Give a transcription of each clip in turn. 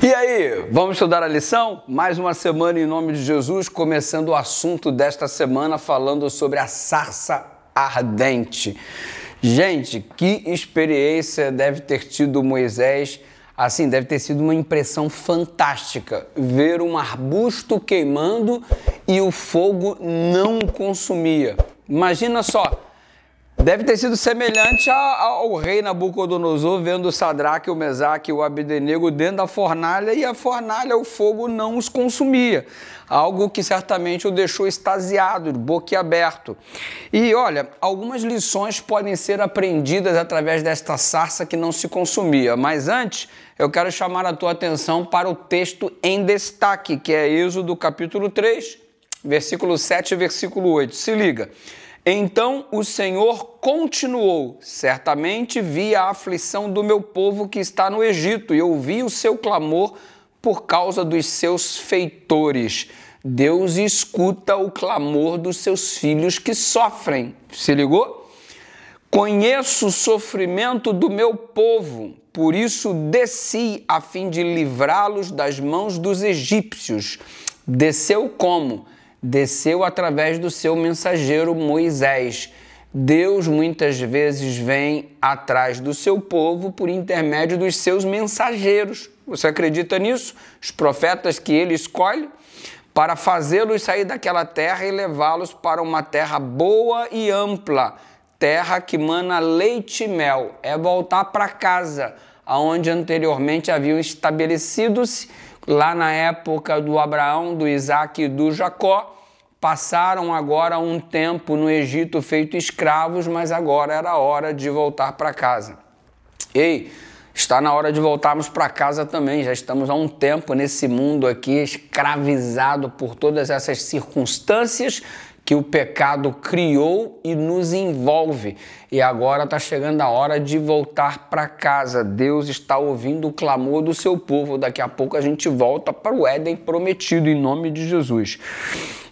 E aí, vamos estudar a lição? Mais uma semana em nome de Jesus, começando o assunto desta semana falando sobre a sarça ardente. Gente, que experiência deve ter tido Moisés, assim, deve ter sido uma impressão fantástica, ver um arbusto queimando e o fogo não consumia. Imagina só. Deve ter sido semelhante ao rei Nabucodonosor vendo o Sadraque, o Mesaque e o Abdenego dentro da fornalha e a fornalha, o fogo não os consumia. Algo que certamente o deixou extasiado, boquiaberto. E olha, algumas lições podem ser aprendidas através desta sarça que não se consumia. Mas antes, eu quero chamar a tua atenção para o texto em destaque, que é Êxodo capítulo 3, versículo 7 e versículo 8. Se liga. Então o Senhor continuou, certamente vi a aflição do meu povo que está no Egito e ouvi o seu clamor por causa dos seus feitores. Deus escuta o clamor dos seus filhos que sofrem. Se ligou? Conheço o sofrimento do meu povo, por isso desci a fim de livrá-los das mãos dos egípcios. Desceu como? Desceu através do seu mensageiro Moisés. Deus muitas vezes vem atrás do seu povo por intermédio dos seus mensageiros. Você acredita nisso? Os profetas que ele escolhe para fazê-los sair daquela terra e levá-los para uma terra boa e ampla, terra que mana leite e mel. É voltar para casa, aonde anteriormente haviam estabelecido-se lá na época do Abraão, do Isaac e do Jacó. Passaram agora um tempo no Egito feito escravos, mas agora era hora de voltar para casa. Ei, está na hora de voltarmos para casa também. Já estamos há um tempo nesse mundo aqui escravizado por todas essas circunstâncias que o pecado criou e nos envolve. E agora está chegando a hora de voltar para casa. Deus está ouvindo o clamor do seu povo. Daqui a pouco a gente volta para o Éden prometido, em nome de Jesus.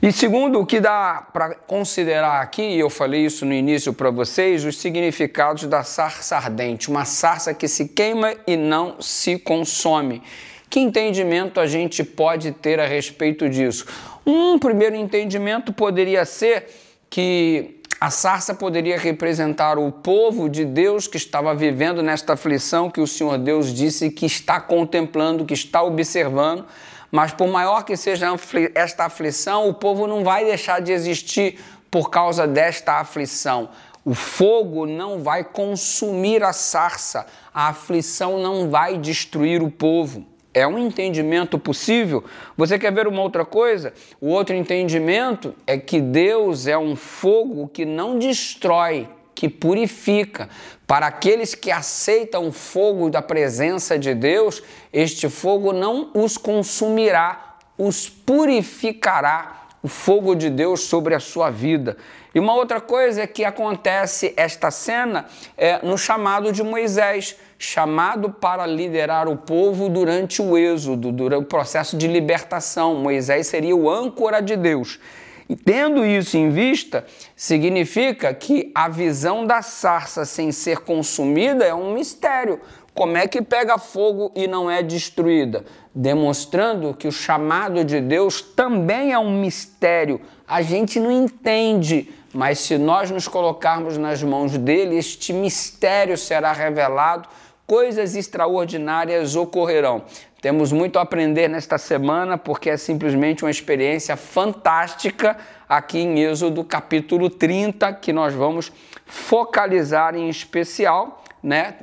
E segundo, o que dá para considerar aqui, eu falei isso no início para vocês, os significados da sarça ardente. Uma sarça que se queima e não se consome. Que entendimento a gente pode ter a respeito disso? Um primeiro entendimento poderia ser que a sarça poderia representar o povo de Deus que estava vivendo nesta aflição que o Senhor Deus disse que está contemplando, que está observando, mas por maior que seja esta aflição, o povo não vai deixar de existir por causa desta aflição. O fogo não vai consumir a sarça, a aflição não vai destruir o povo. É um entendimento possível. Você quer ver uma outra coisa? O outro entendimento é que Deus é um fogo que não destrói, que purifica. Para aqueles que aceitam o fogo da presença de Deus, este fogo não os consumirá, os purificará. O fogo de Deus sobre a sua vida. E uma outra coisa que acontece esta cena é no chamado de Moisés, chamado para liderar o povo durante o êxodo, durante o processo de libertação. Moisés seria o âncora de Deus. E tendo isso em vista, significa que a visão da sarça sem ser consumida é um mistério. Como é que pega fogo e não é destruída? Demonstrando que o chamado de Deus também é um mistério. A gente não entende, mas se nós nos colocarmos nas mãos dele, este mistério será revelado, coisas extraordinárias ocorrerão. Temos muito a aprender nesta semana, porque é simplesmente uma experiência fantástica aqui em Êxodo capítulo 30, que nós vamos focalizar em especial,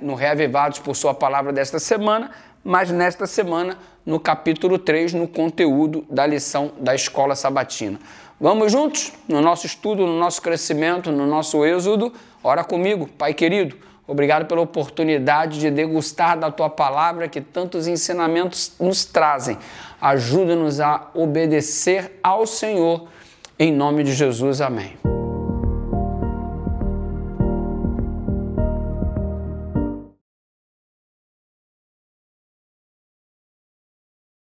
no Reavivados por Sua Palavra desta semana, mas nesta semana no capítulo 3, no conteúdo da lição da Escola Sabatina. Vamos juntos no nosso estudo, no nosso crescimento, no nosso êxodo? Ora comigo, Pai querido, obrigado pela oportunidade de degustar da Tua Palavra que tantos ensinamentos nos trazem. Ajuda-nos a obedecer ao Senhor, em nome de Jesus, amém.